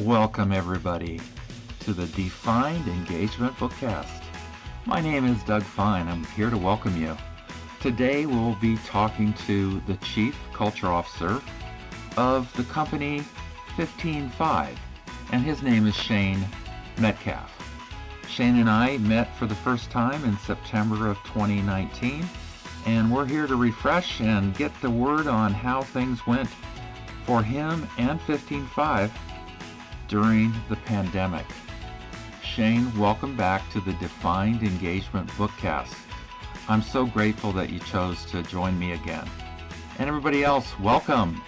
Welcome, everybody, to the D.FINED Engagement Bookcast. My name is D.FINED. I'm here to welcome you. Today, we'll be talking to the Chief Culture Officer of the company 15Five, and his name is Shane Metcalf. Shane and I met for the first time in September of 2019, and we're here to refresh and get the word on how things went for him and 15Five during the pandemic. Shane, welcome back to the Defined Engagement Bookcast. I'm so grateful that you chose to join me again. And everybody else, welcome.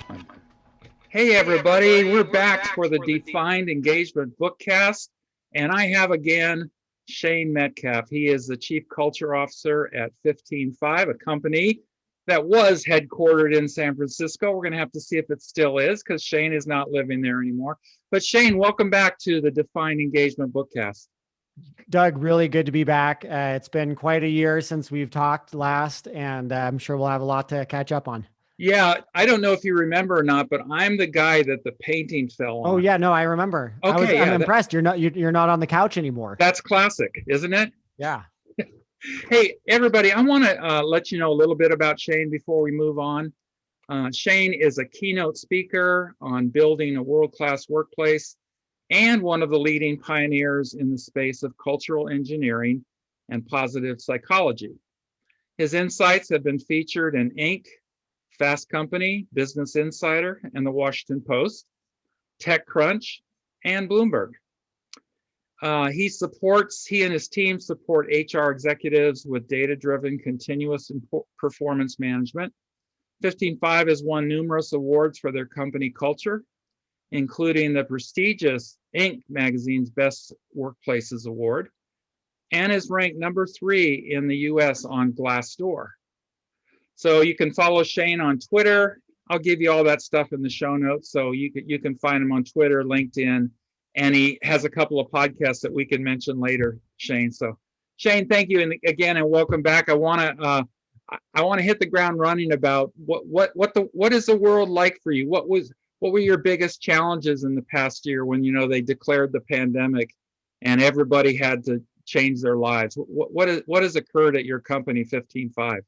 Hey everybody, we're back for the Defined Engagement Bookcast, and I have again Shane Metcalf. He is the Chief Culture Officer at 15Five, a company that was headquartered in San Francisco. We're going to have to see if it still is, because Shane is not living there anymore. But Shane, welcome back to the Defined Engagement Bookcast. Doug, really good to be back. It's been quite a year since we've talked last, and I'm sure we'll have a lot to catch up on. Yeah, I don't know if you remember or not, but I'm the guy that the painting fell on. Oh yeah, no, I remember. Okay, I'm impressed. You're not on the couch anymore. That's classic, isn't it? Yeah. Hey, everybody, I want to let you know a little bit about Shane before we move on. Shane is a keynote speaker on building a world-class workplace and one of the leading pioneers in the space of cultural engineering and positive psychology. His insights have been featured in Inc., Fast Company, Business Insider, and the Washington Post, TechCrunch, and Bloomberg. He and his team support HR executives with data-driven continuous performance management. 15Five has won numerous awards for their company culture, including the prestigious Inc. magazine's Best Workplaces Award, and is ranked number 3 in the US on Glassdoor. So you can follow Shane on Twitter. I'll give you all that stuff in the show notes, so you can find him on Twitter, LinkedIn, and he has a couple of podcasts that we can mention later, Shane. So, Shane, thank you again, and welcome back. I want to hit the ground running about what is the world like for you? What were your biggest challenges in the past year when they declared the pandemic and everybody had to change their lives? What has occurred at your company, 15Five?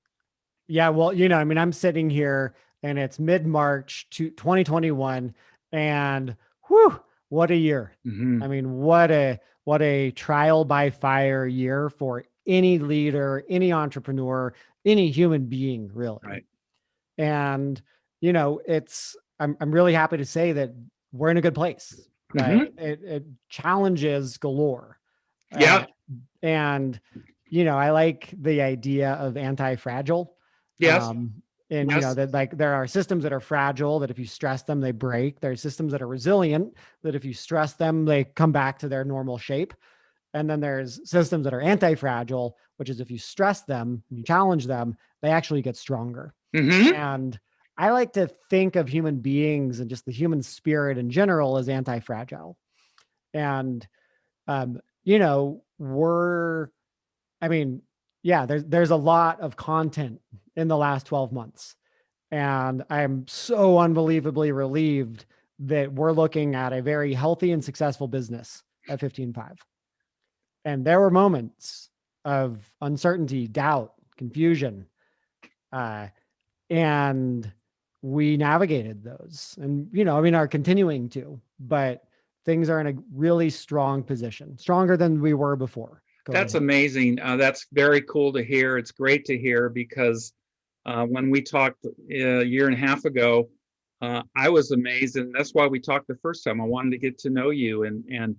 Yeah, well, I'm sitting here and it's mid-March 2021, and whew, what a year. Mm-hmm. I mean, what a trial by fire year for any leader, any entrepreneur, any human being, really. Right. And, I'm really happy to say that we're in a good place. Mm-hmm. It challenges galore. Yeah. And, I like the idea of anti-fragile. Yes. And yes. that there are systems that are fragile, that if you stress them, they break. There are systems that are resilient, that if you stress them, they come back to their normal shape. And then there's systems that are anti-fragile, which is if you stress them, you challenge them, they actually get stronger. Mm-hmm. And I like to think of human beings and just the human spirit in general as anti-fragile. And, there's a lot of content in the last 12 months. And I'm so unbelievably relieved that we're looking at a very healthy and successful business at 15Five. And there were moments of uncertainty, doubt, confusion, and we navigated those, and are continuing to. But things are in a really strong position, stronger than we were before COVID. That's amazing. That's very cool to hear. It's great to hear, because when we talked a year and a half ago, I was amazed, and that's why we talked the first time. I wanted to get to know you and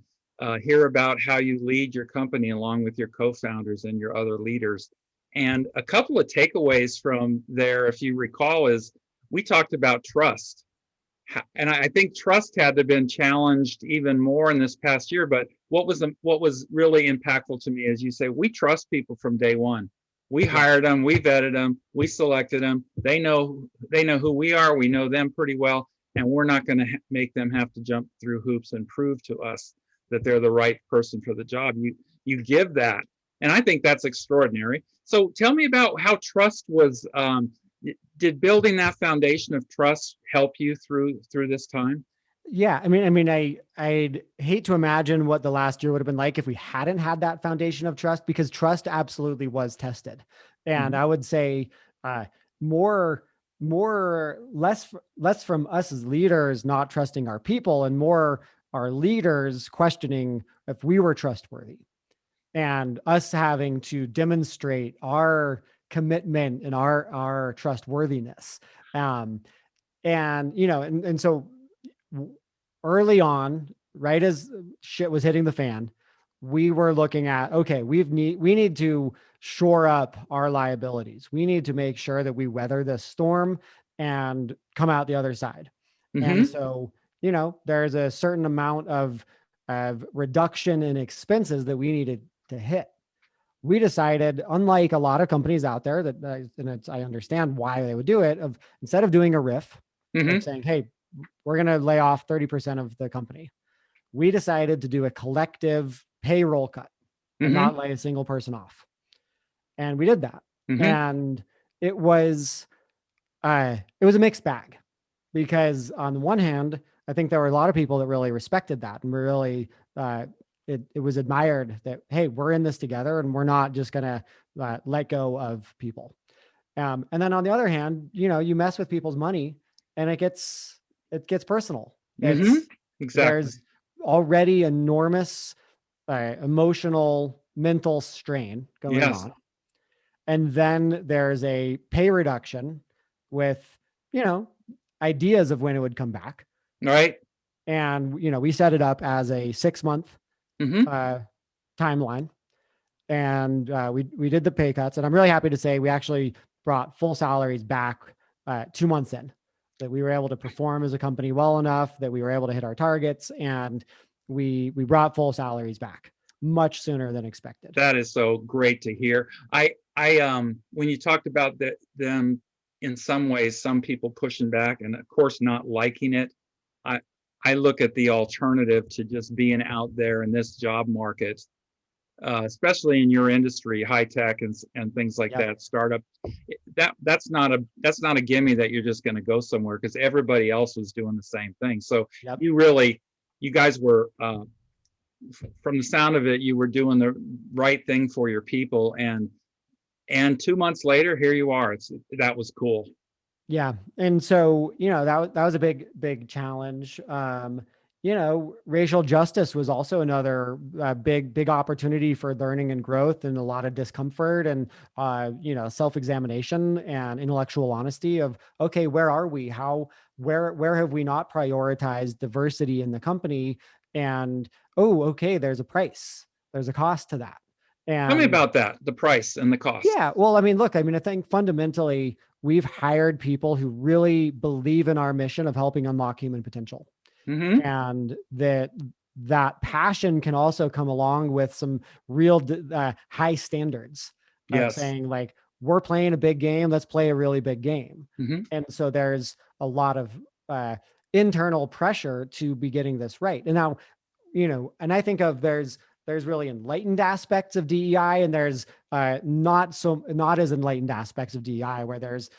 hear about how you lead your company along with your co-founders and your other leaders. And a couple of takeaways from there, if you recall, is we talked about trust. And I think trust had to have been challenged even more in this past year. But what was really impactful to me is you say, we trust people from day one. We hired them, we vetted them, we selected them. They know who we are. We know them pretty well. And we're not going to make them have to jump through hoops and prove to us that they're the right person for the job. You give that. And I think that's extraordinary. So tell me about how trust was, did building that foundation of trust help you through this time? Yeah, I'd hate to imagine what the last year would have been like if we hadn't had that foundation of trust, because trust absolutely was tested. And Mhm. I would say uh, more, less from us as leaders not trusting our people, and more our leaders questioning if we were trustworthy, and us having to demonstrate our commitment and our trustworthiness. Um, and so early on, right as shit was hitting the fan, we were looking at, okay, we need to shore up our liabilities. We need to make sure that we weather this storm and come out the other side. And Mhm. so, there's a certain amount of reduction in expenses that we needed to hit. We decided, unlike a lot of companies out there that, I understand why they would do it, of instead of doing a riff, of Mhm. saying, hey, we're going to lay off 30% of the company, we decided to do a collective payroll cut and Mhm. not lay a single person off. And we did that. Mhm. And it was a mixed bag, because on the one hand, I think there were a lot of people that really respected that, and were really, it was admired that, hey, we're in this together and we're not just going to let go of people. And then on the other hand, you mess with people's money, and it gets personal. Mhm. Exactly. There's already enormous emotional, mental strain going Yes. on. And then there's a pay reduction with, you know, ideas of when it would come back. Right. And, we set it up as a 6-month Mhm. uh, timeline. And we did the pay cuts. And I'm really happy to say we actually brought full salaries back 2 months in, that we were able to perform as a company well enough that we were able to hit our targets. And we brought full salaries back much sooner than expected. That is so great to hear. I when you talked about them in some ways, some people pushing back and of course not liking it, I I look at the alternative to just being out there in this job market, especially in your industry, high tech and things like Yep. that, startup. That's not a gimme that you're just going to go somewhere because everybody else was doing the same thing. So Yep. you really, you guys were from the sound of it, you were doing the right thing for your people, and 2 months later, here you are. That was cool. Yeah. And so, that was a big challenge. Racial justice was also another big opportunity for learning and growth, and a lot of discomfort, and, self-examination and intellectual honesty of, okay, where are we? Where have we not prioritized diversity in the company? And, oh, okay, there's a price, there's a cost to that. Tell me And about that, the price and the cost. yeah, well, look, I think fundamentally we've hired people who really believe in our mission of helping unlock human potential, Mm-hmm. and that passion can also come along with some real high standards of Yes. saying, like, we're playing a big game, let's play a really big game. Mm-hmm. And so there's a lot of uh, internal pressure to be getting this right. And now, and I think of there's really enlightened aspects of DEI, and there's not as enlightened aspects of DEI, where there's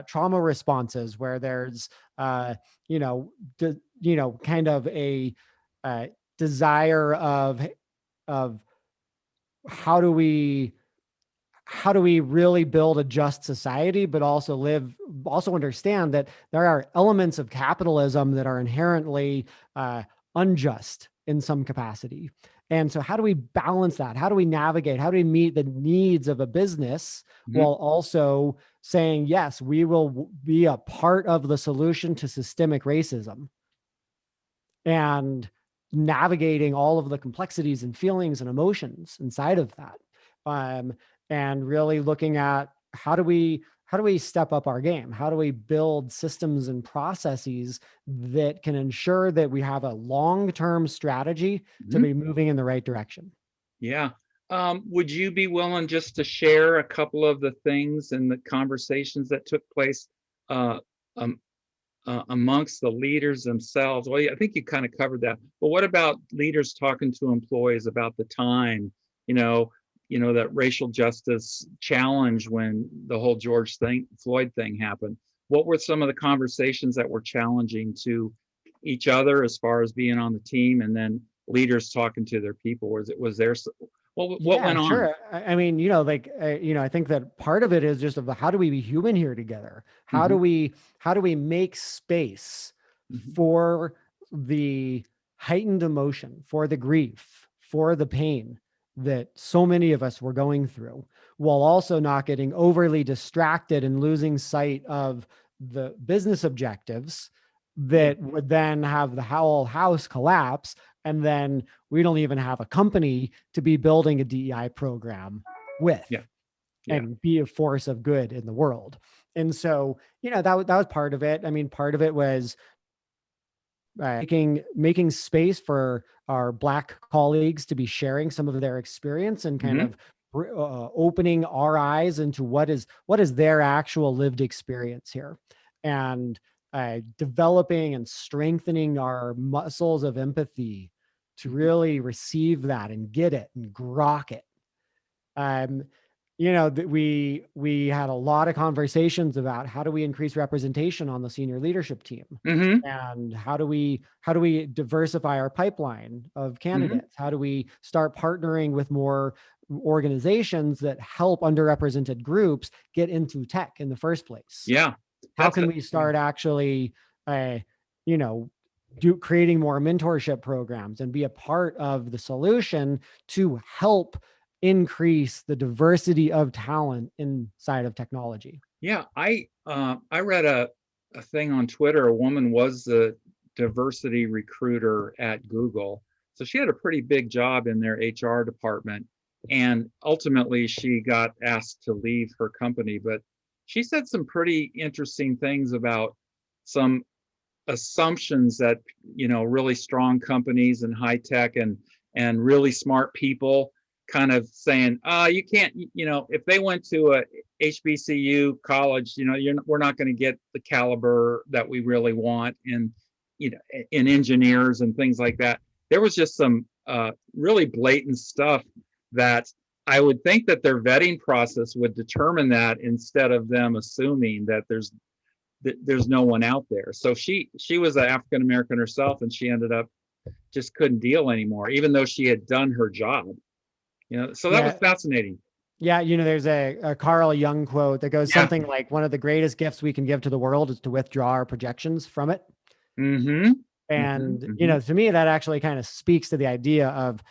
trauma responses, where there's you know kind of a uh, desire of how do we really build a just society, but also understand that there are elements of capitalism that are inherently unjust in some capacity. And so how do we balance that? How do we navigate? How do we meet the needs of a business Mm-hmm. while also saying, yes, we will be a part of the solution to systemic racism, and navigating all of the complexities and feelings and emotions inside of that, um, and really looking at how do we step up our game, how do we build systems and processes that can ensure that we have a long-term strategy to Mm-hmm. be moving in the right direction. Yeah. Would you be willing just to share a couple of the things and the conversations that took place uh, um, amongst the leaders themselves? Well, I think you kind of covered that. But what about leaders talking to employees about the time, you know, that racial justice challenge when the whole Floyd thing happened? What were some of the conversations that were challenging to each other as far as being on the team, and then leaders talking to their people? Was there what Yeah, went on? sure. I mean, I think that part of it is just of how do we be human here together? Mhm, How do we make space mhm, for the heightened emotion, for the grief, for the pain that so many of us were going through, while also not getting overly distracted and losing sight of the business objectives yeah, that would then have the whole house collapse, and then we don't even have a company to be building a DEI program with yeah, yeah. and be a force of good in the world. And so, that was part of it. I mean, part of it was making space for our Black colleagues to be sharing some of their experience and kind Mhm, of opening our eyes into what is their actual lived experience here, and developing and strengthening our muscles of empathy to mhm, really receive that and get it and grok it. um, that we had a lot of conversations about how do we increase representation on the senior leadership team, mhm, and how do we diversify our pipeline of mhm. candidates? How do we start partnering with more organizations that help underrepresented groups get into tech in the first place? Yeah, How that's can it. we Yeah. start actually, uh, you know, creating more mentorship programs and be a part of the solution to help increase the diversity of talent inside of technology? Yeah, I read a thing on Twitter. A woman was the diversity recruiter at Google, so she had a pretty big job in their HR department, and ultimately she got asked to leave her company. But she said some pretty interesting things about some assumptions that, really strong companies and high tech and really smart people kind of saying, you can't, if they went to a HBCU college, we're not going to get the caliber that we really want in engineers and things like that. There was just some really blatant stuff that I would think that their vetting process would determine that, instead of them assuming that there's no one out there. So she was an African American herself, and she ended up just couldn't deal anymore, even though she had done her job. So that was Yeah. fascinating. Yeah. There's a Carl Jung quote that goes Yeah. something like, one of the greatest gifts we can give to the world is to withdraw our projections from it. Mm-hmm. Mm-hmm. And, Mm-hmm. to me, that actually kind of speaks to the idea of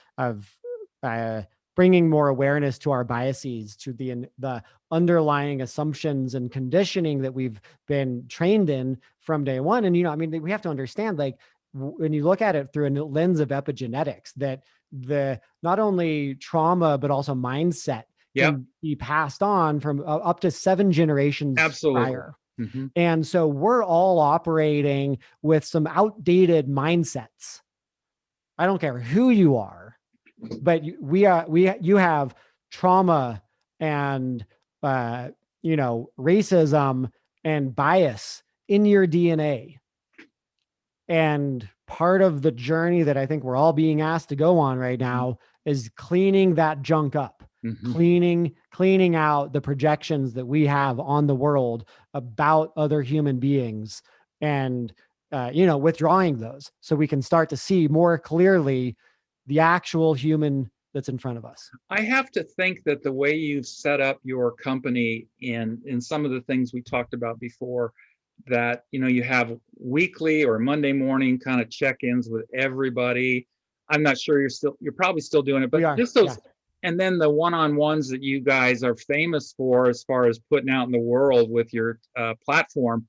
uh, bringing more awareness to our biases, to the underlying assumptions and conditioning that we've been trained in from day one. And, I mean, we have to understand, like, when you look at it through a lens of epigenetics, that the not only trauma, but also mindset Yep. can be passed on from up to 7 generations Absolutely. prior. Mm-hmm. And so we're all operating with some outdated mindsets. I don't care who you are, but you have trauma and, racism and bias in your DNA. And part of the journey that I think we're all being asked to go on right now is cleaning that junk up, Mm-hmm. cleaning out the projections that we have on the world about other human beings, and, withdrawing those so we can start to see more clearly the actual human that's in front of us. I have to think that the way you've set up your company in some of the things we talked about before, that you have weekly or Monday morning kind of check-ins with everybody. I'm not sure you're probably still doing it, but We are, just yeah. those, and then the one-on-ones that you guys are famous for as far as putting out in the world with your platform.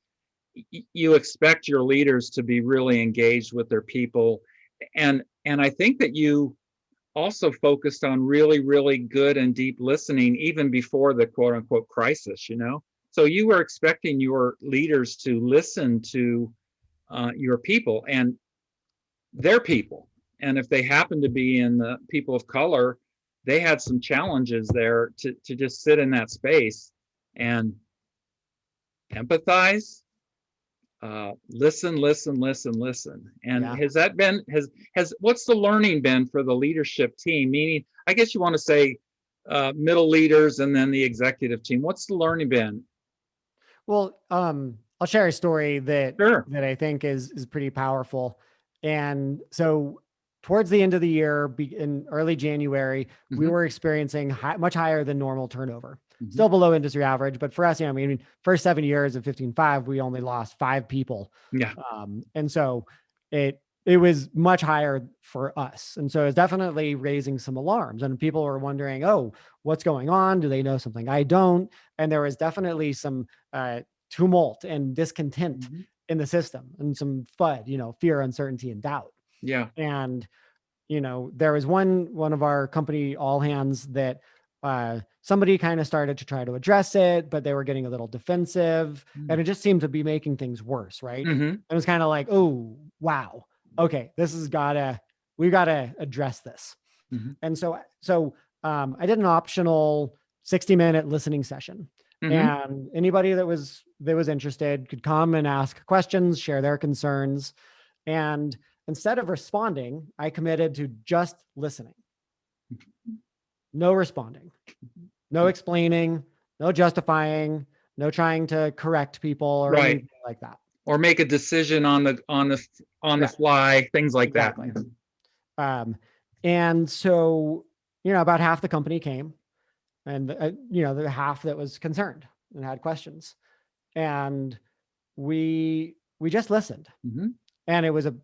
You expect your leaders to be really engaged with their people, and I think that you also focused on really, really good and deep listening even before the quote unquote crisis. So you were expecting your leaders to listen to your people and their people. And if they happen to be in the people of color, they had some challenges there to just sit in that space and empathize, listen, listen, listen, listen. And Yeah. has that been has what's the learning been for the leadership team? Meaning, I guess you want to say middle leaders and then the executive team. What's the learning been? Well, I'll share a story that Sure. that I think is pretty powerful. And so towards the end of the year, in early January, we Mhm. were experiencing much higher than normal turnover. Mhm. Still below industry average, but for us, I mean, first 7 years of 15.5, we only lost 5 people. Yeah. And so it was much higher for us. And so it's definitely raising some alarms, and people were wondering, oh, what's going on? Do they know something I don't? And there was definitely some tumult and discontent Mhm. in the system, and some FUD, fear, uncertainty, and doubt. Yeah. And there was one of our company all hands that somebody kind of started to try to address it, but they were getting a little defensive, and it just seemed to be making things worse, right? Mm-hmm. It was kind of like, oh wow, okay, we gotta address this. Mm-hmm. And so I did an optional 60-minute listening session, Mm-hmm. and anybody that was interested could come and ask questions, share their concerns. And instead of responding, I committed to just listening. No responding, no explaining, no justifying, no trying to correct people or Right. anything like that. Or make a decision on the Yeah. fly, things like Exactly. that. And so, about half the company came, and the half that was concerned and had questions, and we just listened. Mm-hmm. And it was a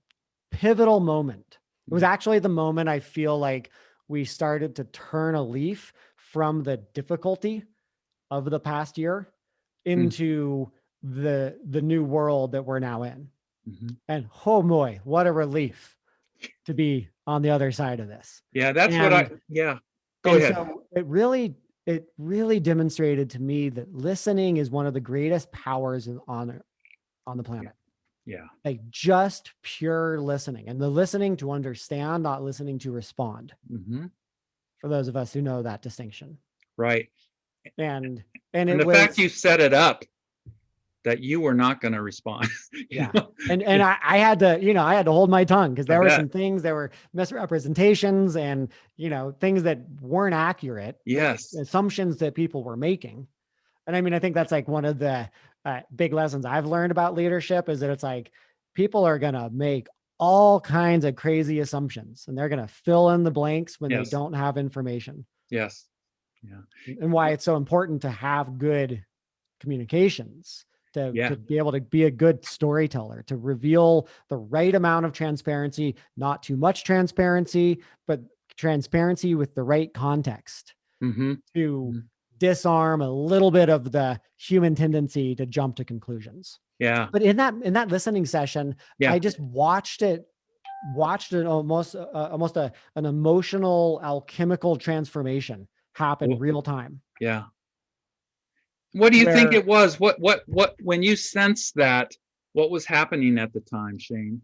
pivotal moment. It was actually the moment I feel like we started to turn a leaf from the difficulty of the past year into the new world that we're now in. Mm-hmm. And oh boy, what a relief to be on the other side of this. Yeah, that's yeah. Go and ahead. So it really demonstrated to me that listening is one of the greatest powers on the planet. Yeah. Like just pure listening, and the listening to understand, not listening to respond. Mm-hmm. For those of us who know that distinction. Right. And the fact you set it up that you were not going to respond. Yeah. And I had to, I had to hold my tongue, because there were some things, there were misrepresentations and, things that weren't accurate. Yes. Assumptions that people were making. And I mean, I think that's like one of the big lessons I've learned about leadership, is that it's like people are going to make all kinds of crazy assumptions, and they're going to fill in the blanks when they don't have information. Yes. Yeah. And why it's so important to have good communications, to be able to be a good storyteller, to reveal the right amount of transparency, not too much transparency, but transparency with the right context, to disarm a little bit of the human tendency to jump to conclusions. Yeah. But in that listening session, I just watched it almost an emotional alchemical transformation happen real time. Yeah. What do you think it was? What when you sensed that, what was happening at the time, Shane?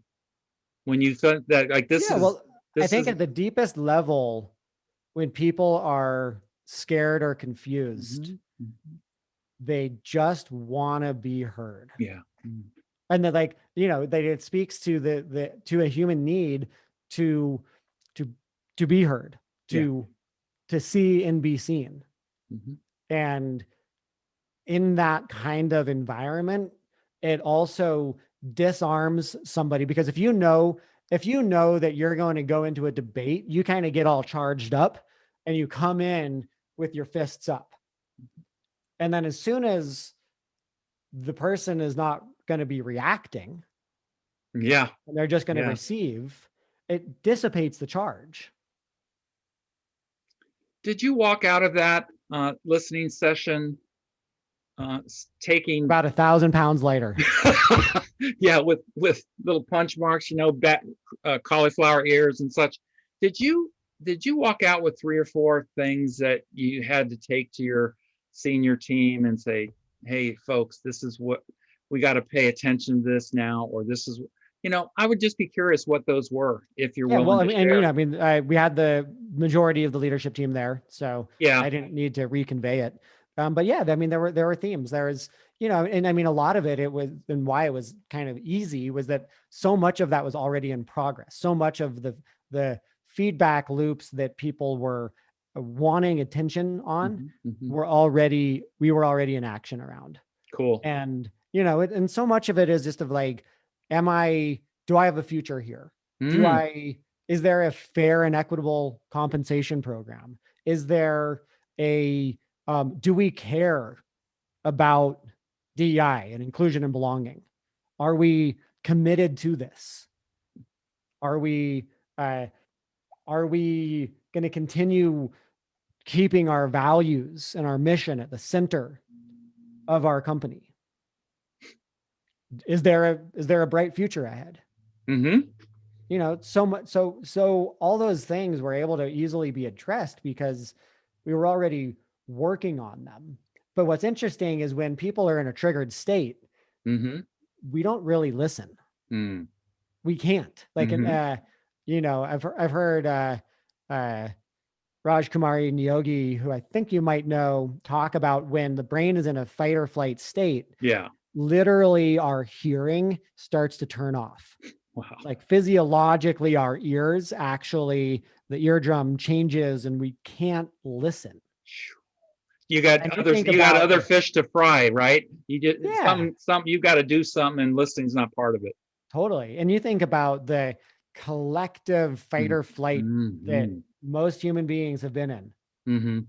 When you thought that, like, I think at the deepest level, when people are scared or confused, they just want to be heard. Yeah. And that, like, that it speaks to to a human need to be heard, to see and be seen. And in that kind of environment, it also disarms somebody, because if you know that you're going to go into a debate, you kind of get all charged up and you come in with your fists up. And then as soon as the person is not going to be reacting, and they're just going to receive, it dissipates the charge. Did you walk out of that listening session taking about 1,000 pounds lighter? Yeah, with little punch marks, cauliflower ears and such. Did you walk out with 3 or 4 things that you had to take to your senior team and say, hey folks, this is what we got to pay attention to this now, or this is, I would just be curious what those were, if you're willing to share. We had the majority of the leadership team there, so I didn't need to reconvey it. But yeah, I mean, there were themes. There was, and I mean, a lot of it was, and why it was kind of easy was that so much of that was already in progress. So much of the feedback loops that people were wanting attention on we were already in action around. Cool. And and so much of it is just of like, do I have a future here? Is there a fair and equitable compensation program? Is there do we care about DEI and inclusion and belonging? Are we committed to this? Are we uh, going to continue keeping our values and our mission at the center of our company? Is there a bright future ahead? So much, so all those things were able to easily be addressed because we were already working on them. But what's interesting is when people are in a triggered state, we don't really listen. We can't. Like, I've heard Raj Kumari Niyogi, who I think you might know, talk about when the brain is in a fight or flight state. Yeah. Literally, our hearing starts to turn off. Wow. Like physiologically, our ears actually, the eardrum changes and we can't listen. You got other fish to fry, right? You just you got to do something, and listening's not part of it. Totally. And you think about the collective fight or flight that most human beings have been in in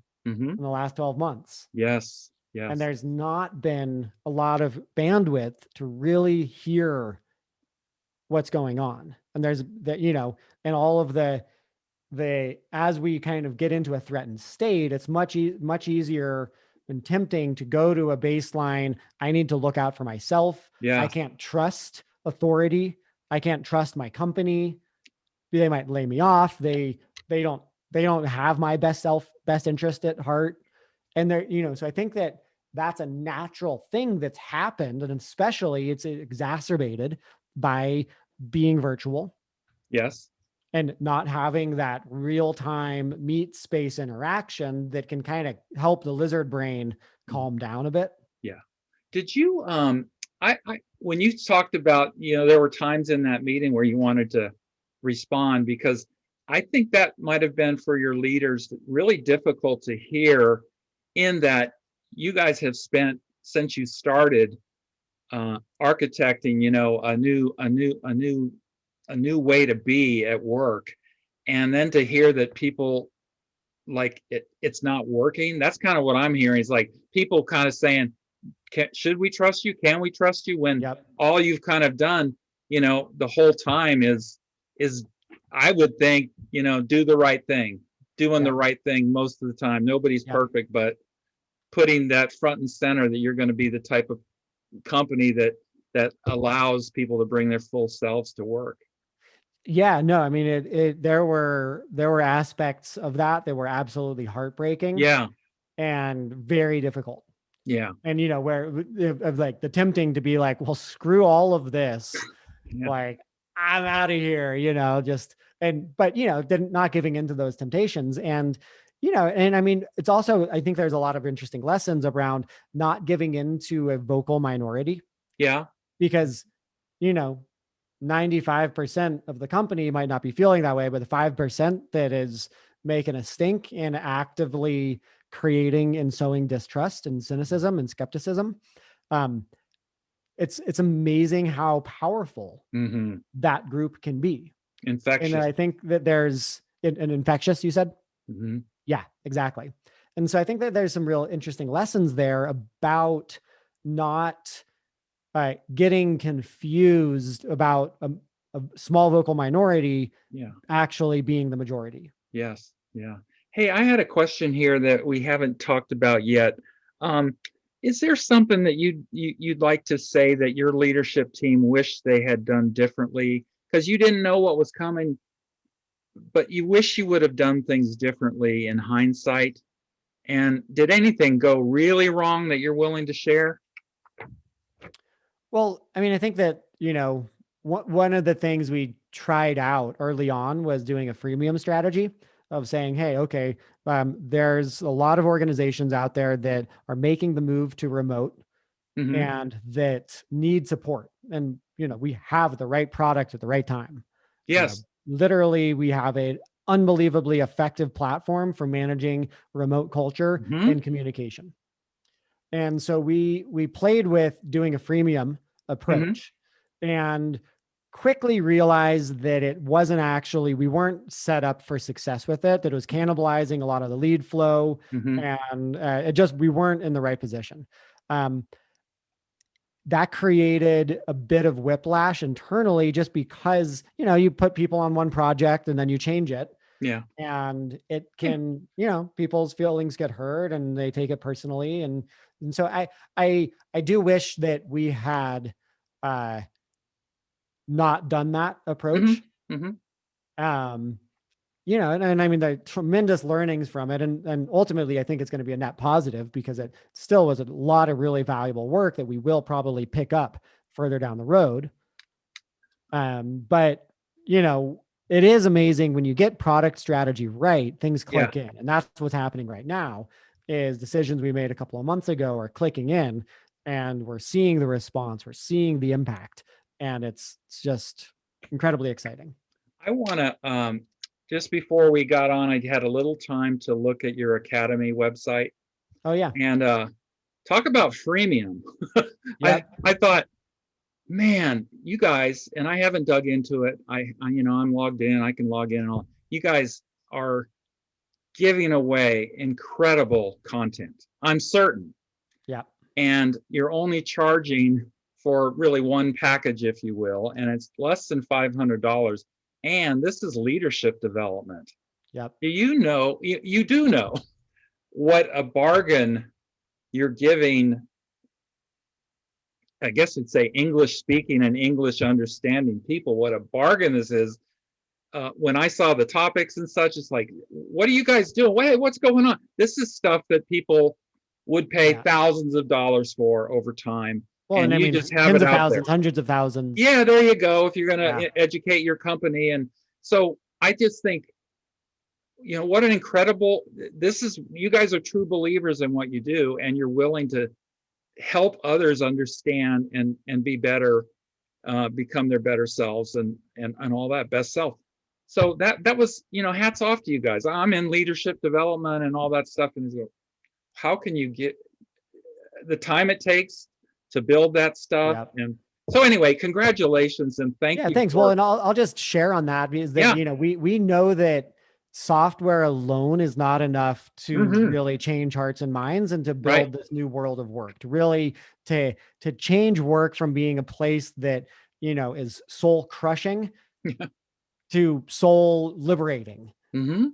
the last 12 months. Yes. And there's not been a lot of bandwidth to really hear what's going on. And there's that, and all of the as we kind of get into a threatened state, it's much easier and tempting to go to a baseline. I need to look out for myself. Yeah. I can't trust authority. I can't trust my company. They might lay me off. They don't have my best interest at heart. And they're, so I think that's a natural thing that's happened. And especially it's exacerbated by being virtual. Yes. And not having that real-time meet space interaction that can kind of help the lizard brain calm down a bit. Yeah. Did you, when you talked about, there were times in that meeting where you wanted to respond, because I think that might have been for your leaders really difficult to hear, in that you guys have spent, since you started, architecting, a new way to be at work, and then to hear that people like it's not working. That's kind of what I'm hearing, is like people kind of saying, should we trust you? Can we trust you? When all you've kind of done, the whole time is I would think, do the right thing, doing the right thing most of the time. Nobody's perfect, but putting that front and center, that you're going to be the type of company that allows people to bring their full selves to work. Yeah, no, I mean, there were aspects of that were absolutely heartbreaking. Yeah. And very difficult. Yeah. And, where of like the tempting to be like, well, screw all of this. Like, I'm out of here, but not giving into those temptations. And, and I mean, it's also, I think there's a lot of interesting lessons around not giving into a vocal minority. Yeah. Because, 95% of the company might not be feeling that way, but the 5% that is making a stink and actively creating and sowing distrust and cynicism and skepticism. It's amazing how powerful that group can be. Infectious. And I think that there's an infectious, you said? Yeah, exactly. And so I think that there's some real interesting lessons there about not getting confused about a small vocal minority actually being the majority. Yes. Yeah. Hey, I had a question here that we haven't talked about yet. Is there something that you'd like to say that your leadership team wished they had done differently? Because you didn't know what was coming, but you wish you would have done things differently in hindsight. And did anything go really wrong that you're willing to share? Well, I mean, I think that, one of the things we tried out early on was doing a freemium strategy of saying, hey, okay, there's a lot of organizations out there that are making the move to remote and that need support. And, we have the right product at the right time. Yes. Literally, we have an unbelievably effective platform for managing remote culture and communication. And so we played with doing a freemium Mm-hmm. approach and quickly realized that it wasn't actually, we weren't set up for success with it, that it was cannibalizing a lot of the lead flow, Mm-hmm. and we weren't in the right position. Um, that created a bit of whiplash internally just because, you put people on one project and then you change it, Yeah. and it can, people's feelings get hurt and they take it personally. And so I do wish that we had uh, not done that approach. Mm-hmm. Mm-hmm. Um, and I mean, the tremendous learnings from it. And ultimately, I think it's going to be a net positive because it still was a lot of really valuable work that we will probably pick up further down the road. But, it is amazing when you get product strategy right, things Yeah. click in. And that's what's happening right now is decisions we made a couple of months ago are clicking in, and we're seeing the response, we're seeing the impact, and it's just incredibly exciting. I want to, just before we got on, I had a little time to look at your Academy website Oh yeah. and talk about freemium. Yep. I thought, man, you guys, and I haven't dug into it. I'm logged in. I can log in and all. You guys are giving away incredible content. I'm certain, Yep. and you're only charging for really one package, if you will, and it's less than $500. And this is leadership development. Yep. You do know what a bargain you're giving. I guess it'd say English speaking and English understanding people, what a bargain this is. When I saw the topics and such, it's like, what are you guys doing? What's going on? This is stuff that people would pay Yeah. thousands of dollars for over time. Well, And and I you mean, just have tens it of out there. thousands, hundreds of thousands. Yeah, there you go. If you're going Yeah. to educate your company. And so I just think, what an incredible, you guys are true believers in what you do, and you're willing to help others understand and be better, become their better selves and all that best self. So that was, hats off to you guys. I'm in leadership development and all that stuff. And how can you get the time it takes to build that stuff? Yep. And so anyway, congratulations and thank you. Thanks. Well, and I'll just share on that because that, Yeah. we know that software alone is not enough to Mhm. really change hearts and minds and to build Right. this new world of work, to really to change work from being a place that, is soul crushing to soul liberating. Mm-hmm.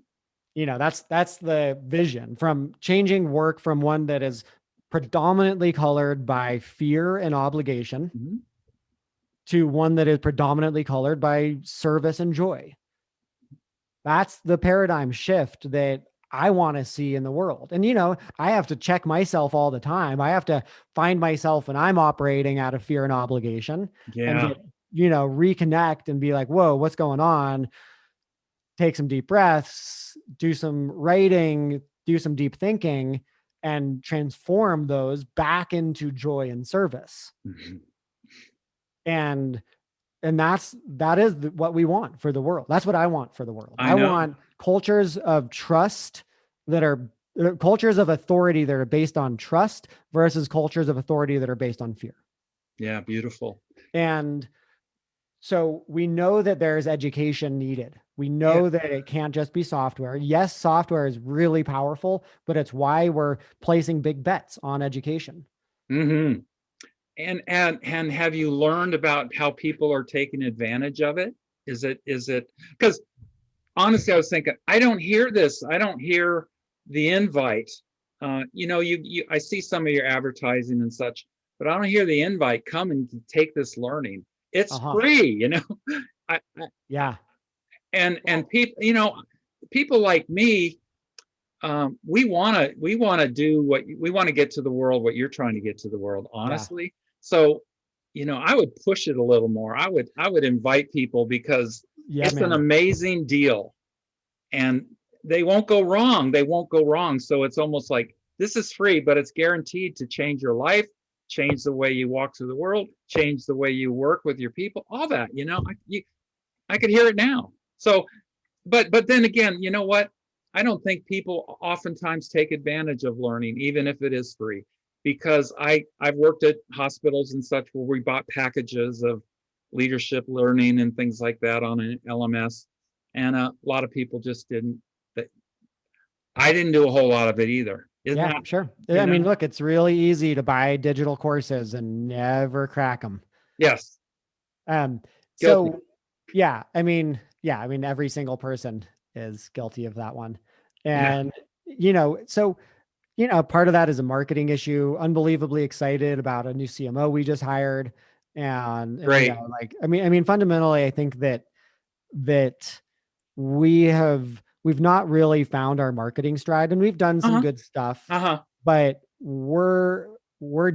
That's the vision, from changing work from one that is predominantly colored by fear and obligation Mm-hmm. to one that is predominantly colored by service and joy. That's the paradigm shift that I want to see in the world. And, I have to check myself all the time. I have to find myself when I'm operating out of fear and obligation and Yeah. get, reconnect and be like, whoa, what's going on? Take some deep breaths, do some writing, do some deep thinking, and transform those back into joy and service. Mm-hmm. And that is what we want for the world. That's what I want for the world. I know. Want cultures of trust that are cultures of authority that are based on trust versus cultures of authority that are based on fear. Yeah, beautiful. And so we know that there's education needed. We know that it can't just be software. Yes, software is really powerful, but it's why we're placing big bets on education. Mm-hmm. And have you learned about how people are taking advantage of it? Is it because honestly, I was thinking, I don't hear this. I don't hear the invite. I see some of your advertising and such, but I don't hear the invite. Come and take this learning. It's free, Yeah. And people, people like me, we want to do what we want to get to the world, what you're trying to get to the world, honestly. Yeah. So, I would push it a little more. I would invite people because it's an amazing deal and they won't go wrong. They won't go wrong. So it's almost like this is free, but it's guaranteed to change your life, change the way you walk through the world, change the way you work with your people, all that, I could hear it now. So, but then again, you know what? I don't think people oftentimes take advantage of learning, even if it is free. because I've worked at hospitals and such where we bought packages of leadership learning and things like that on an LMS, and a lot of people just didn't. I didn't do a whole lot of it either. Isn't Yeah, that, sure. you I mean, know? look, it's really easy to buy digital courses and never crack them. Yes, Um, guilty. so yeah, I mean, every single person is guilty of that one. Yeah, And, so, part of that is a marketing issue. Unbelievably excited about a new CMO we just hired. And, great. like, I mean, fundamentally, I think that we've not really found our marketing stride, and we've done some Uh-huh. good stuff, Uh-huh. but we're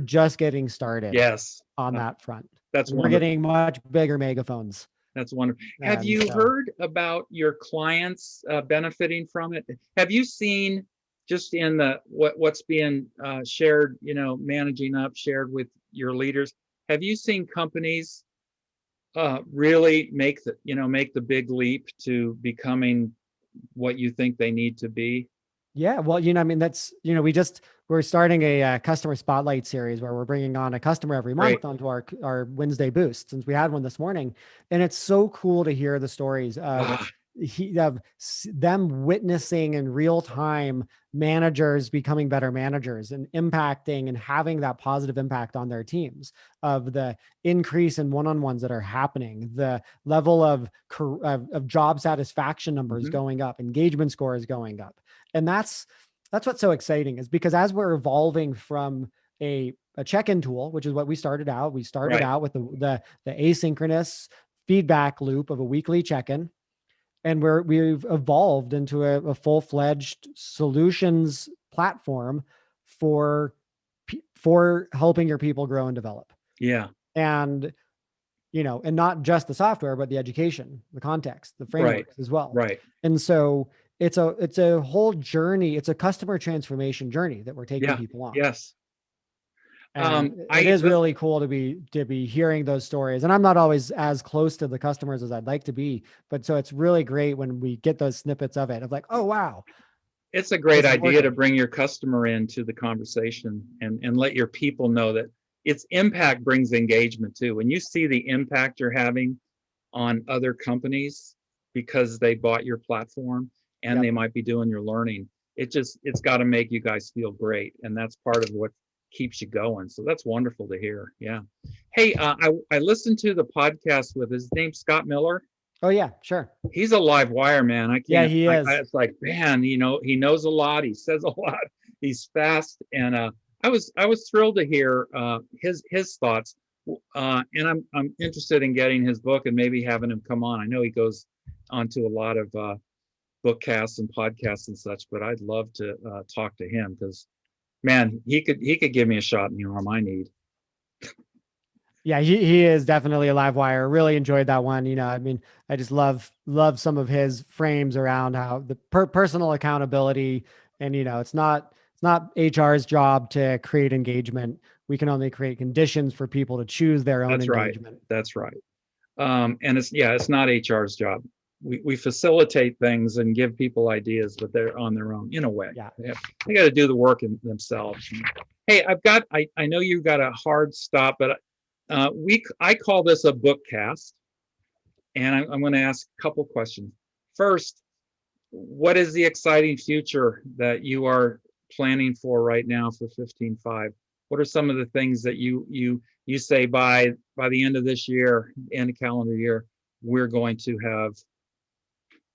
just getting started Yes. on that front, That's and we're wonderful. getting much bigger megaphones. That's wonderful. Have And you so, heard about your clients benefiting from it? Have you seen, just in the what's being shared, managing up, shared with your leaders? Have you seen companies really make the big leap to becoming what you think they need to be? yeah, well, I mean, that's, we're starting a customer spotlight series where we're bringing on a customer every Great. month onto our Wednesday boost, since we had one this morning. And it's so cool to hear the stories of Ah, them witnessing in real time managers becoming better managers and impacting and having that positive impact on their teams, of the increase in one-on-ones that are happening, the level of job satisfaction numbers mhm. going up, engagement scores going up. And that's what's so exciting, is because as we're evolving from a check-in tool, which is what we started out with Right. the asynchronous feedback loop of a weekly check-in, and we've evolved into a full-fledged solutions platform for for helping your people grow and develop. Yeah. And and not just the software, but the education, the context, the Right. frameworks as well. Right. And so it's a whole journey. It's a customer transformation journey that we're taking Yeah. people on. Yes. And it I is this really cool to be hearing those stories. And I'm not always as close to the customers as I'd like to be, but so it's really great when we get those snippets of it, of like, oh wow, It's a great this is idea to working. bring your customer into the conversation and let your people know that its impact brings engagement too. When you see the impact you're having on other companies because they bought your platform and they Yep. might be doing your learning, it's got to make you guys feel great, and that's part of what keeps you going. So that's wonderful to hear. Yeah. Hey, I listened to the podcast with his name, Scott Miller. Oh yeah, sure. He's a live wire, man. I Yeah, can't. he is. It's like, man, he knows a lot. He says a lot. He's fast, and I was thrilled to hear his thoughts. And I'm interested in getting his book and maybe having him come on. I know he goes on to a lot of bookcasts and podcasts and such, but I'd love to talk to him, because man, he could give me a shot in the arm I need. Yeah, he is definitely a live wire. Really enjoyed that one. I mean, I just love some of his frames around how the personal accountability, and it's not HR's job to create engagement. We can only create conditions for people to choose their own That's right. engagement. That's right. And it's not HR's job. We facilitate things and give people ideas, but they're on their own in a way. Yeah. They got to do the work in themselves. Hey, I know you got a hard stop, but I call this a book cast, and I'm going to ask a couple questions. First, what is the exciting future that you are planning for right now for 15.5? What are some of the things that you say by the end of this year, end of calendar year, we're going to have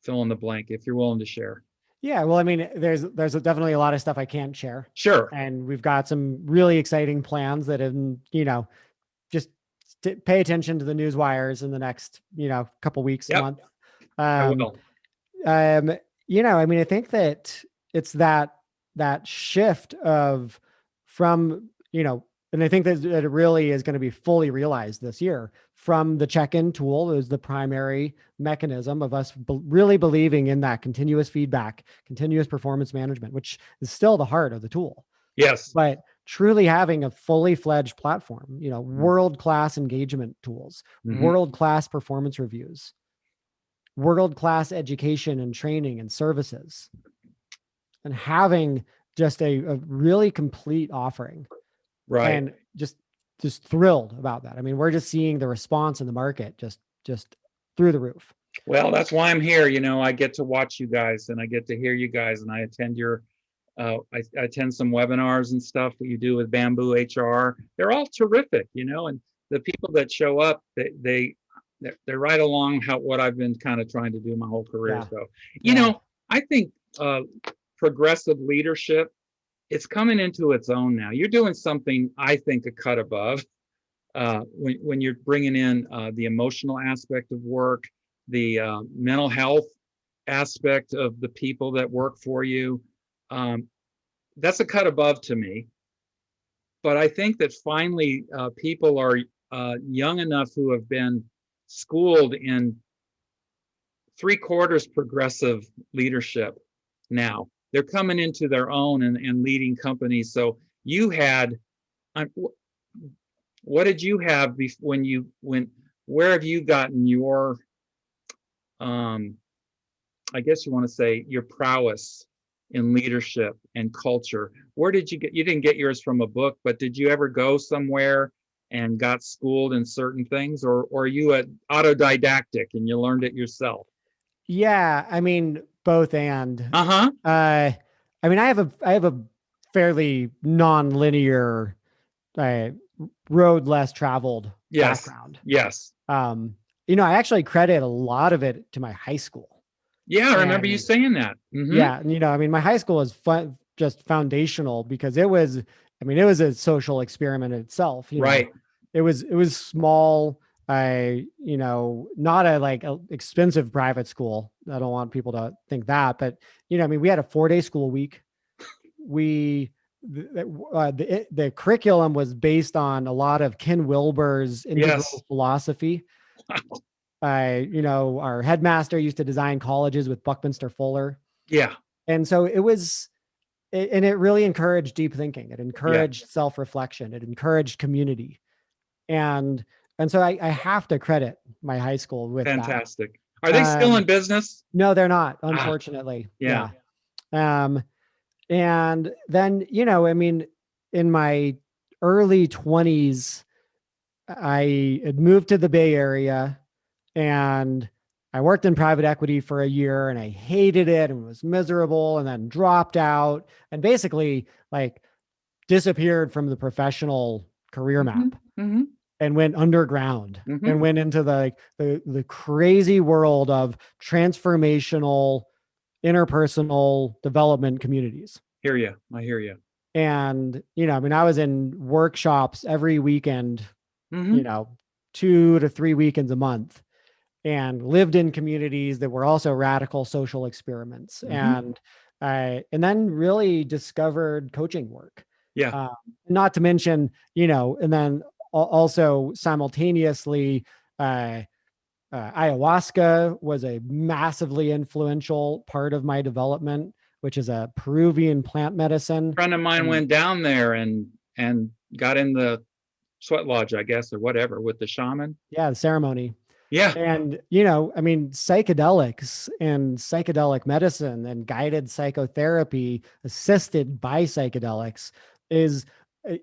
fill in the blank, if you're willing to share? Yeah, well, I mean, there's definitely a lot of stuff I can't share, Sure. and we've got some really exciting plans that have, just pay attention to the news wires in the next, couple weeks, Yep, month. I Um, will. I mean, I think that it's that shift of from, and I think that it really is going to be fully realized this year, from the check-in tool is the primary mechanism of us really believing in that continuous feedback, continuous performance management, which is still the heart of the tool, Yes. but truly having a fully fledged platform, Mm-hmm. world-class engagement tools, Mm-hmm. world-class performance reviews, world-class education and training and services, and having just a really complete offering Right. And just thrilled about that. I mean, we're just seeing the response in the market just through the roof. Well, that's why I'm here. I get to watch you guys and I get to hear you guys, and I attend I attend some webinars and stuff that you do with Bamboo HR. They're all terrific, and the people that show up, they're right along what I've been kind of trying to do my whole career. Yeah. So, Yeah. I think progressive leadership, it's coming into its own now. You're doing something, I think, a cut above when you're bringing in the emotional aspect of work, the mental health aspect of the people that work for you. That's a cut above to me. But I think that finally people are young enough who have been schooled in 3/4 progressive leadership now. They're coming into their own and leading companies. So you had, what did you have where have you gotten your, I guess you want to say, your prowess in leadership and culture? Where did you didn't get yours from a book, but did you ever go somewhere and got schooled in certain things, or are you autodidactic and you learned it yourself? Yeah. I mean, both and. Uh-huh. I mean, I have a fairly non-linear road less traveled Yes. background. Yes. I actually credit a lot of it to my high school. Yeah, I remember you saying that. Mm-hmm. Yeah. I mean, my high school was just foundational because it was a social experiment in itself. Right. It was small. Not a expensive private school. I don't want people to think that, but we had a 4-day school week. The curriculum was based on a lot of Ken Wilber's integral philosophy. Our headmaster used to design colleges with Buckminster Fuller. Yeah. And so it really encouraged deep thinking. It encouraged self-reflection. It encouraged community. And so I have to credit my high school with Fantastic. that. Are they still in business? No, they're not, unfortunately. Yeah. And then, in my early 20s, I had moved to the Bay Area and I worked in private equity for a year and I hated it and was miserable, and then dropped out and basically disappeared from the professional career map. Mm-hmm. And went underground. Mm-hmm. And went into the crazy world of transformational interpersonal development communities. I hear you. And, I was in workshops every weekend, Mm-hmm. 2 to 3 weekends a month, and lived in communities that were also radical social experiments. Mm-hmm. And then really discovered coaching work. Yeah. Not to mention, and then also simultaneously, ayahuasca was a massively influential part of my development, which is a Peruvian plant medicine. A friend of mine went down there and got in the sweat lodge, I guess, or whatever, with the shaman. Yeah, the ceremony. Yeah. And, psychedelics and psychedelic medicine and guided psychotherapy assisted by psychedelics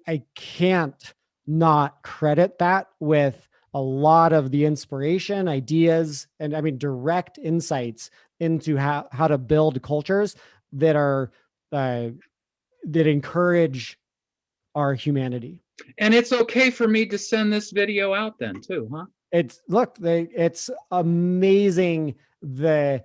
I can't not credit that with a lot of the inspiration, ideas, and direct insights into how to build cultures that are that encourage our humanity. And it's okay for me to send this video out then too, huh? It's amazing the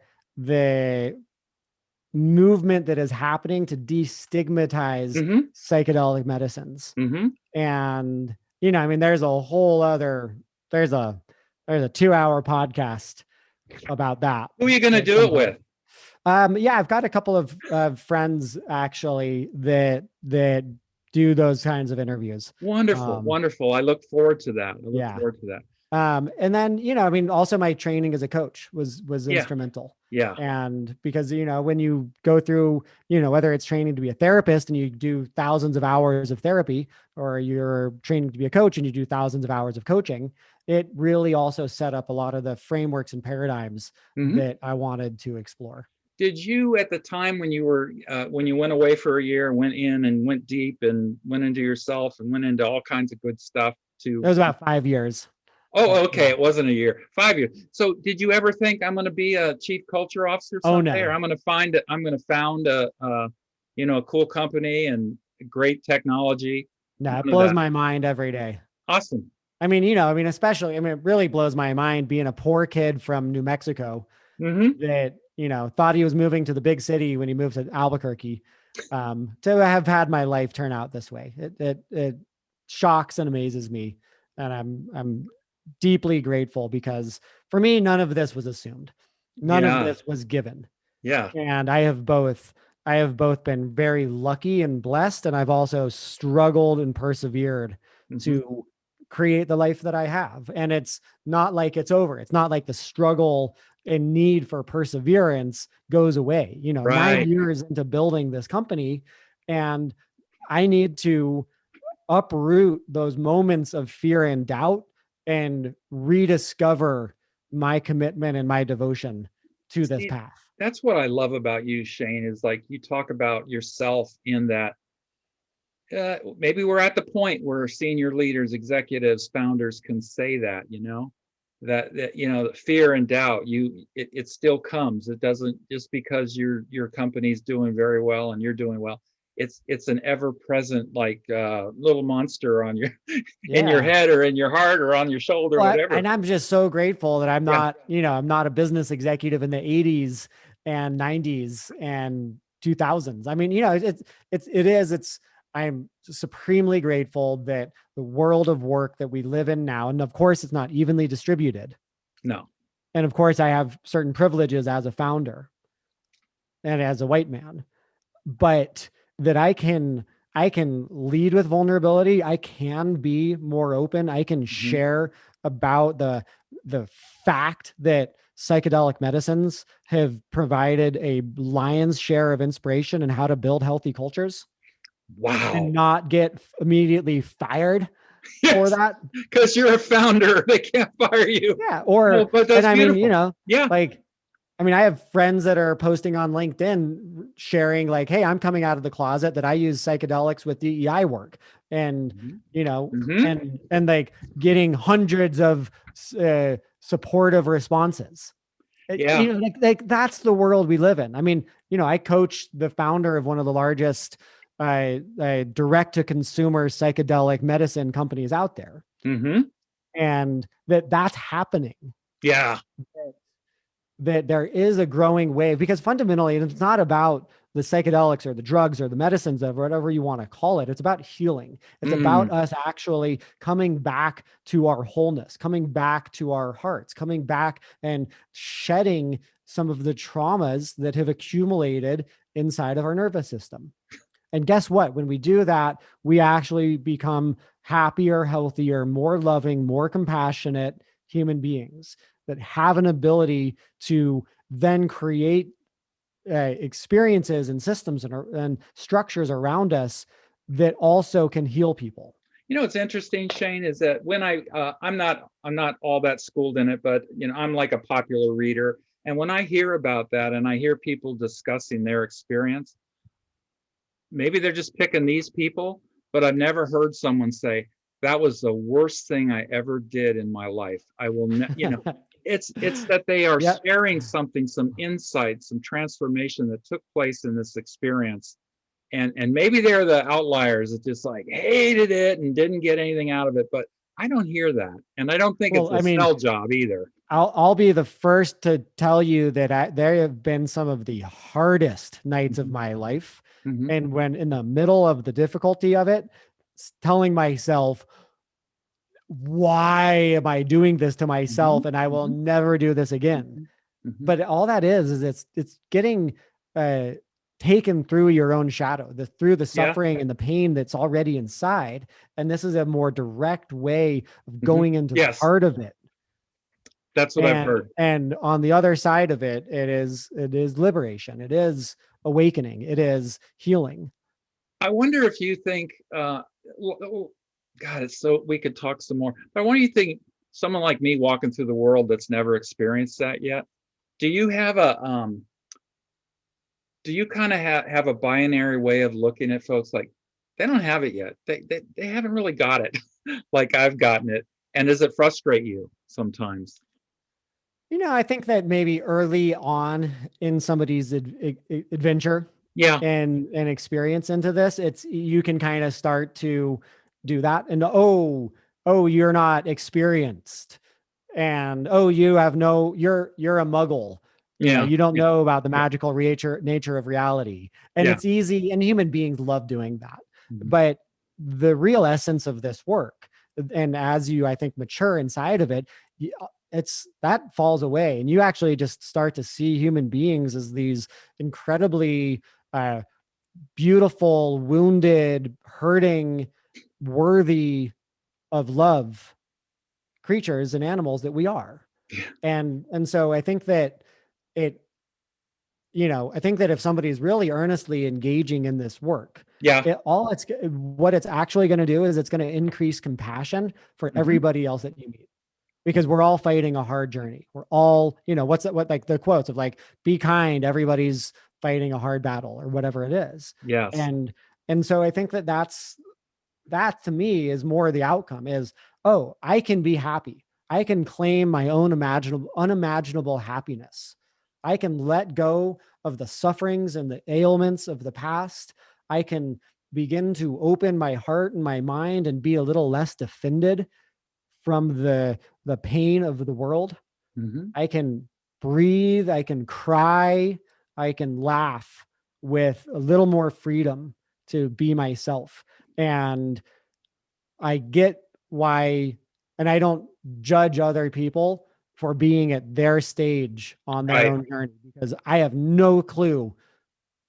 movement that is happening to destigmatize psychedelic medicines. Mm-hmm. And there's a whole other there's a 2-hour podcast about that. Who are you going to do it with? I've got a couple of friends actually that do those kinds of interviews. Wonderful. I look forward to that. And then, also my training as a coach was instrumental. Yeah. And because, when you go through, whether it's training to be a therapist and you do thousands of hours of therapy, or you're training to be a coach and you do thousands of hours of coaching, it really also set up a lot of the frameworks and paradigms that I wanted to explore. did you at the time when you were when you went away for a year, went in and went deep and went into yourself and went into all kinds of good stuff It to was about 5 years. oh, okay, Yeah. it wasn't a year, 5 years. So did you ever think I'm going to be a chief culture officer Oh someday, or no. I'm going to found a you know, a cool company and great technology? No, it None of blows that. my mind every day. Awesome. I mean, especially, it really blows my mind being a poor kid from New Mexico Mm-hmm. that, thought he was moving to the big city when he moved to Albuquerque, to have had my life turn out this way. It shocks and amazes me. And I'm deeply grateful because for me, none of this was assumed. None of Yeah. this was given. Yeah. And I have both been very lucky and blessed, and I've also struggled and persevered Mm-hmm. to create the life that I have. And it's not like it's over. It's not like the struggle and need for perseverance goes away. 9 Right. years into building this company, and I need to uproot those moments of fear and doubt and rediscover my commitment and my devotion to this See, path. that's what I love about you, Shane, is like you talk about yourself in that maybe we're at the point where senior leaders, executives, founders can say that, you know, that you know, fear and doubt, it still comes. It doesn't just because your company's doing very well and you're doing well. It's an ever present like little monster on your in your Yeah. head or in your heart or on your shoulder, Well, whatever. and I'm just so grateful that I'm Yeah. not, I'm not a business executive in the 80s and 90s and 2000s. I mean, I'm supremely grateful that the world of work that we live in now, and of course, it's not evenly distributed. No. And of course, I have certain privileges as a founder and as a white man, but that I can lead with vulnerability. I can be more open. I can Hmm. share about the fact that psychedelic medicines have provided a lion's share of inspiration in how to build healthy cultures and Wow. not get immediately fired for Yes, that. because you're a founder. They can't fire you. Yeah. No, but And that's I mean, beautiful. Yeah. like, I have friends that are posting on LinkedIn sharing like, hey, I'm coming out of the closet that I use psychedelics with DEI work. And, you know, Hmm. and like getting hundreds of supportive responses. Yeah. Like that's the world we live in. I mean, I coached the founder of one of the largest direct to consumer psychedelic medicine companies out there. Hmm. And that's happening, Yeah. that there is a growing wave, because fundamentally it's not about the psychedelics or the drugs or the medicines or whatever you want to call it. It's about healing. It's about Mm. us actually coming back to our wholeness, coming back to our hearts, coming back and shedding some of the traumas that have accumulated inside of our nervous system. And guess what? When we do that, we actually become happier, healthier, more loving, more compassionate human beings that have an ability to then create experiences and systems and structures around us that also can heal people. You know what's interesting, Shane, is that when I'm not all that schooled in it, but you know, I'm like a popular reader. And when I hear about that and I hear people discussing their experience, maybe they're just picking these people, but I've never heard someone say, that was the worst thing I ever did in my life. I will you know, it's that they are Yep. sharing something, some insight, some transformation that took place in this experience. And maybe they're the outliers that just like hated it and didn't get anything out of it, but I don't hear that. And I don't think it's Well, a sell job either. I'll be the first to tell you that there have been some of the hardest nights of Mhm. my life. Mhm. And when in the middle of the difficulty of it, telling myself, why am I doing this to myself? Mhm. And I will Mhm. never do this again. Mhm. Mhm. But all that is it's getting uh, taken through your own shadow, through the Yeah. suffering and the pain that's already inside. And this is a more direct way of Mhm. going into the Yes, heart of it. that's what I've And heard. on the other side of it, it is liberation. It is awakening. It is healing. I wonder if you think, God, it's so we could talk some more. But I wonder, you think someone like me walking through the world that's never experienced that yet, do you have do you kind of have a binary way of looking at folks like they don't have it yet? They haven't really got it like I've gotten it. And does it frustrate you sometimes? I think that maybe early on in somebody's adventure Yeah. and experience into this, you can kind of start to do that. And you're not experienced, and you have you're a muggle. Yeah. You don't Yeah. know about the magical nature of reality. And Yeah. it's easy, and human beings love doing that. Mhm. But the real essence of this work, and as you, I think, mature inside of it, it's that falls away, and you actually just start to see human beings as these incredibly beautiful, wounded, hurting, worthy of love creatures and animals that we are. Yeah. And so I think that it, I think that if somebody's really earnestly engaging in this work, Yeah. what it's actually going to do is it's going to increase compassion for Mhm. everybody else that you meet, because we're all fighting a hard journey. We're all, what like the quotes of like, be kind, everybody's fighting a hard battle, or whatever it is. Yes. And so I think that to me is more the outcome is, oh, I can be happy. I can claim my own unimaginable happiness. I can let go of the sufferings and the ailments of the past. I can begin to open my heart and my mind and be a little less defended from the pain of the world. Mm-hmm. I can breathe, I can cry, I can laugh with a little more freedom to be myself. And I get why, and I don't judge other people for being at their stage on their Right. own journey, because I have no clue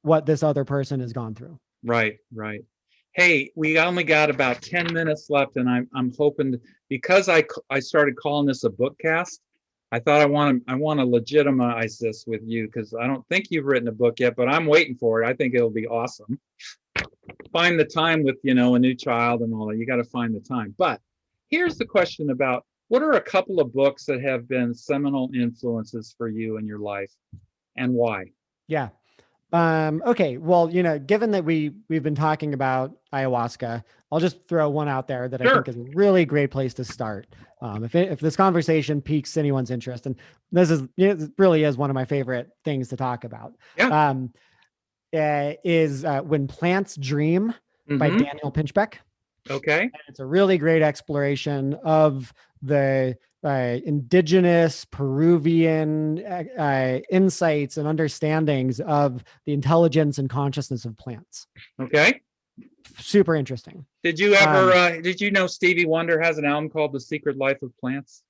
what this other person has gone through. Right. Right. Hey, we only got about 10 minutes left, and I'm hoping to, because I started calling this a bookcast. I thought I want to legitimize this with you, because I don't think you've written a book yet, but I'm waiting for it. I think it'll be awesome. Find the time with, a new child and all that. You got to find the time. But here's the question about, what are a couple of books that have been seminal influences for you in your life, and why? Yeah. Okay. Well, given that we've been talking about ayahuasca, I'll just throw one out there that I Sure. think is a really great place to start. If this conversation piques anyone's interest, and this it really is one of my favorite things to talk about. Yeah. Is When Plants Dream by Mm-hmm. Daniel Pinchbeck. Okay. And it's a really great exploration of the indigenous Peruvian insights and understandings of the intelligence and consciousness of plants. Okay. Super interesting. Did you ever, did you know Stevie Wonder has an album called The Secret Life of Plants?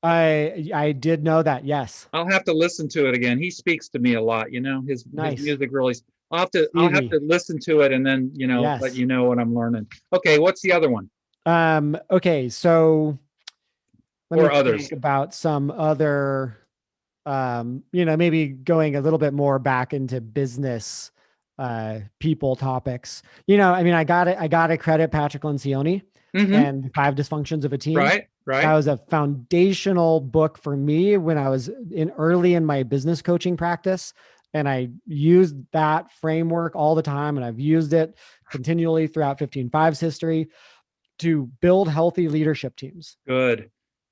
I did know that. Yes. I'll have to listen to it again. He speaks to me a lot, his music really. I'll have to listen to it, and then, Yes. let you know what I'm learning. Okay. What's the other one? Okay. So let Or me others. think about some other, maybe going a little bit more back into business people topics. I gotta credit Patrick Lencioni and 5 Dysfunctions of a Team. Right. That was a foundational book for me when I was early in my business coaching practice. And I used that framework all the time. And I've used it continually throughout 15/5's history to build healthy leadership teams. Good.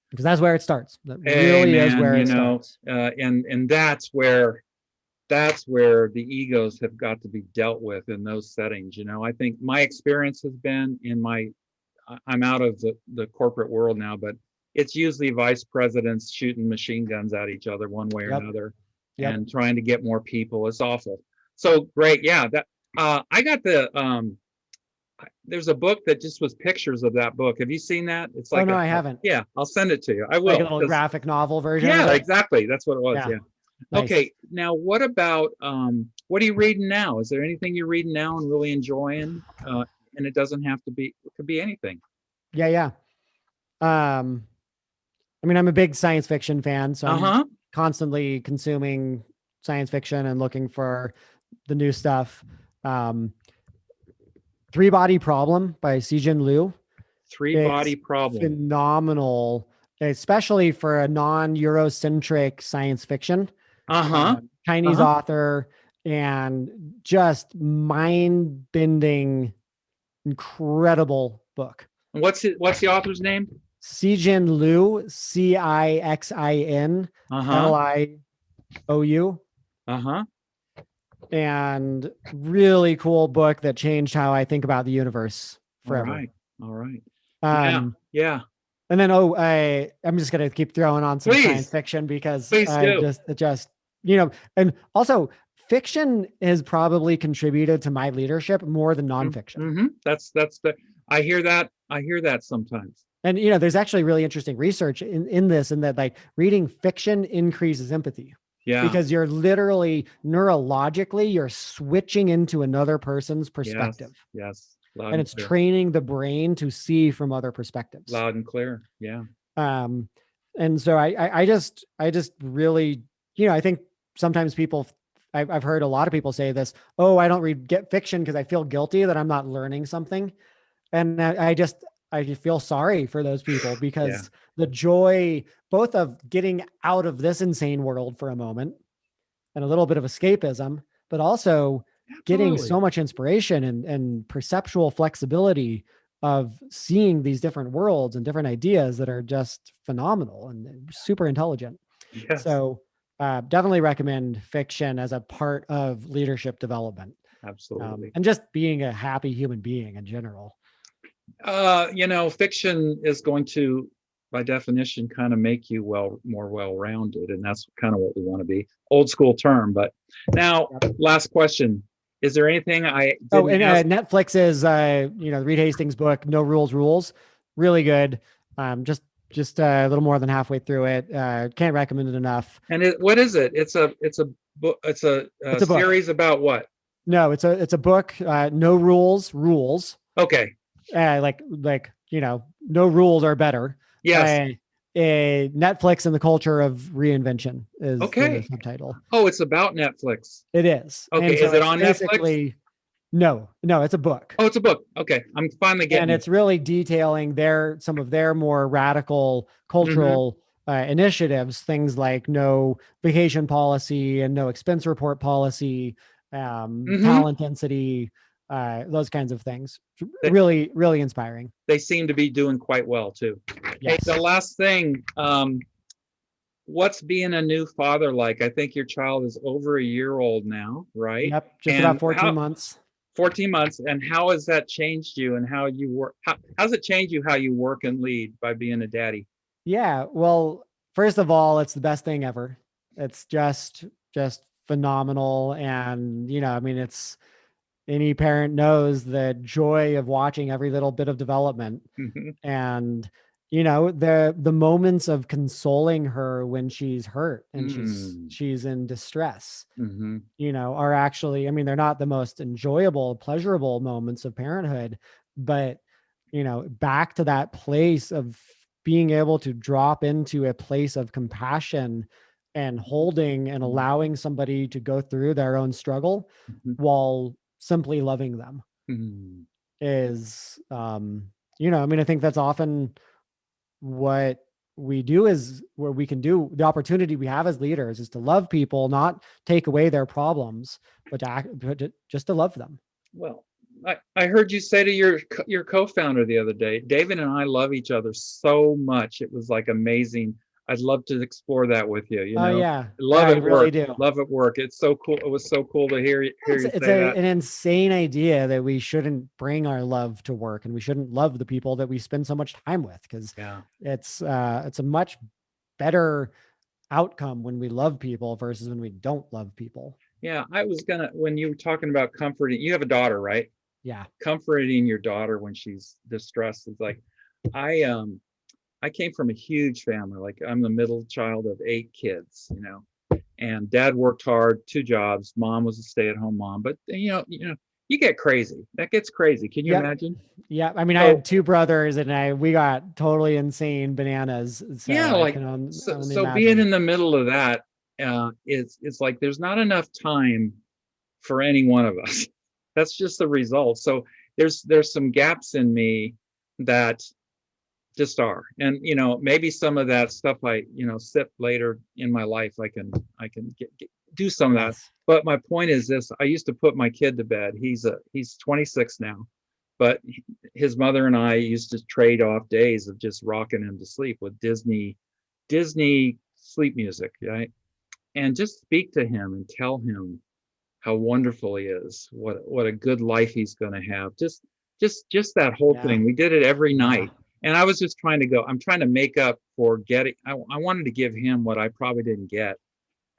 Because that's where it starts. That really is where it starts. And that's where the egos have got to be dealt with in those settings. I think my experience has been I'm out of the corporate world now, but it's usually vice presidents shooting machine guns at each other one way or another, and trying to get more people. It's awful. So great. Yeah. That I got there's a book that just was pictures of that book. Have you seen that? It's like, I haven't. Yeah, I'll send it to you. I will. Like a little graphic novel version. Yeah, exactly. That's what it was. Yeah. Nice. Okay. Now, what about, what are you reading now? Is there anything you're reading now and really enjoying? And it doesn't have to be, it could be anything. Yeah. I'm a big science fiction fan, so I'm constantly consuming science fiction and looking for the new stuff. Three Body Problem by Sijin Liu. Three Body Problem. Phenomenal, especially for a non-Eurocentric science fiction. Chinese author. and just mind-bending, incredible book. And what's the author's name? Cixin Liu, Cixin Uh-huh. Liou. Uh-huh. And really cool book that changed how I think about the universe All forever. right. All right. Yeah. Um, Yeah. and then I'm just gonna keep throwing on some science Please. fiction because Please I do. just and also fiction has probably contributed to my leadership more than nonfiction. Mm-hmm. That's the I hear that. I hear that sometimes. And there's actually really interesting research in this, and that like reading fiction increases empathy. Yeah. Because you're literally neurologically, you're switching into another person's Yes. perspective. Yes. Loud And and it's clear. training the brain to see from other perspectives. Loud and clear. Yeah. Um, and so I just really, I think sometimes I've heard a lot of people say this, oh, I don't get fiction because I feel guilty that I'm not learning something. And I feel sorry for those people, Yeah. because the joy both of getting out of this insane world for a moment and a little bit of escapism, but also getting Absolutely. so much inspiration and perceptual flexibility of seeing these different worlds and different ideas that are just phenomenal and super intelligent. Yes. So definitely recommend fiction as a part of leadership development, Absolutely. and just being a happy human being in general. Fiction is going to, by definition, kind of make you more well-rounded, and that's kind of what we want to be. Old school term, but now, last question: is there anything I Oh, didn't and ask? Netflix is, Reed Hastings' book, No Rules Rules, really good. Just a little more than halfway through it. Can't recommend it enough. And what is it? It's a book. It's a It's a book. series about what? No, it's a book. No rules, rules. Okay. No rules are better. Yes. Netflix and the culture of reinvention is the Okay. subtitle. Oh, it's about Netflix. It is. Okay. And so Is it it's on Netflix? basically no, it's a book. Oh, it's a book. Okay, I'm finally getting And it. it's really detailing some of their more radical cultural initiatives, things like no vacation policy and no expense report policy, talent density, those kinds of things. They, Really, really inspiring. they seem to be doing quite well too. Hey, Yes. the last thing, what's being a new father like? I think your child is over a year old now, right? Yep. Just And about 14 months. 14 months. And how has that changed you and how you work? How's it changed you how you work and lead by being a daddy? Yeah. Well, first of all, it's the best thing ever. It's just phenomenal. And, it's any parent knows the joy of watching every little bit of development. And, the moments of consoling her when she's hurt and she's in distress, are actually, they're not the most enjoyable, pleasurable moments of parenthood, but, back to that place of being able to drop into a place of compassion and holding and allowing somebody to go through their own struggle while simply loving them is, I think that's often what we do, is where we can do the opportunity we have as leaders is to love people, not take away their problems, but just to love them. Well, I heard you say to your co-founder the other day, David and I love each other so much. It was like amazing. I'd love to explore that with you. Oh yeah. Love I at really work. do. It's cool. It was so cool to hear you say that. An insane idea that we shouldn't bring our love to work, and we shouldn't love the people that we spend so much time with, because it's a much better outcome when we love people versus when we don't love people. Yeah, when you were talking about comforting, you have a daughter, right? Yeah. Comforting your daughter when she's distressed is like, I came from a huge family. Like, I'm the middle child of 8 kids, and dad worked hard, 2 jobs. Mom was a stay-at-home mom, but you get crazy. That gets crazy. Can you imagine? Yeah. I had 2 brothers, and we got totally insane bananas. So yeah. So being in the middle of that, it's like, there's not enough time for any one of us. That's just the result. So there's some gaps in me that just are, and maybe some of that stuff I sip later in my life, I can get do some of that. Yes. But my point is this: I used to put my kid to bed. He's 26 now, but his mother and I used to trade off days of just rocking him to sleep with Disney sleep music, right? And just speak to him and tell him how wonderful he is, what a good life he's going to have. Just that whole Yeah. thing. We did it every Yeah. night. And I was just I'm trying to make up for getting, I wanted to give him what I probably didn't get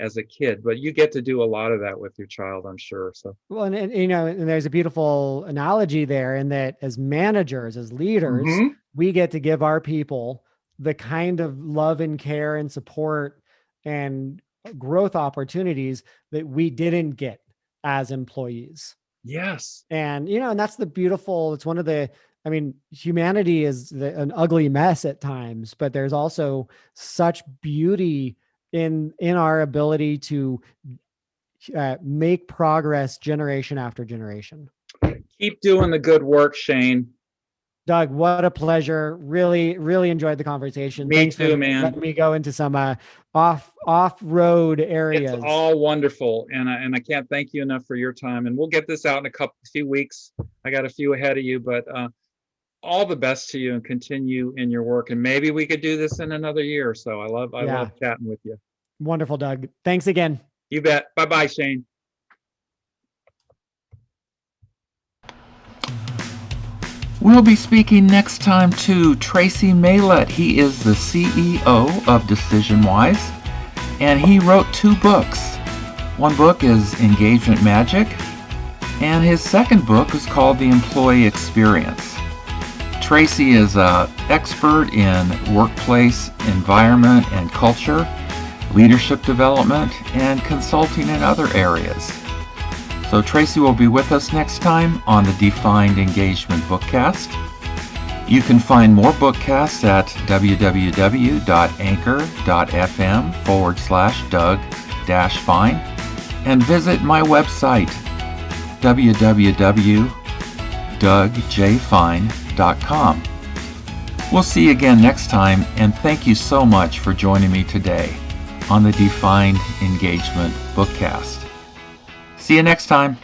as a kid, but you get to do a lot of that with your child, I'm sure. So, Well, and you know, and there's a beautiful analogy there in that as managers, as leaders, Mhm. we get to give our people the kind of love and care and support and growth opportunities that we didn't get as employees. Yes. And, you know, and that's the beautiful, it's one of the, I mean, humanity is an ugly mess at times, but there's also such beauty in our ability to make progress generation after generation. Keep doing the good work, Shane. Doug, what a pleasure. Really, really enjoyed the conversation. Me Thanks for too, man. letting me go into some off-road It's areas. all wonderful, and I can't thank you enough for your time. And we'll get this out in a few weeks. I got a few ahead of you, but all the best to you, and continue in your work. And maybe we could do this in another year or so. I love chatting with you. Wonderful, Doug. Thanks again. You bet. Bye-bye, Shane. We'll be speaking next time to Tracy Maylett. He is the CEO of DecisionWise, and he wrote 2 books. One book is Engagement Magic, and his second book is called The Employee Experience. Tracy is an expert in workplace environment and culture, leadership development, and consulting in other areas. So Tracy will be with us next time on the Defined Engagement Bookcast. You can find more bookcasts at www.anchor.fm/Doug-Fine and visit my website www.dougjfine.com. We'll see you again next time, and thank you so much for joining me today on the Defined Engagement Bookcast. See you next time.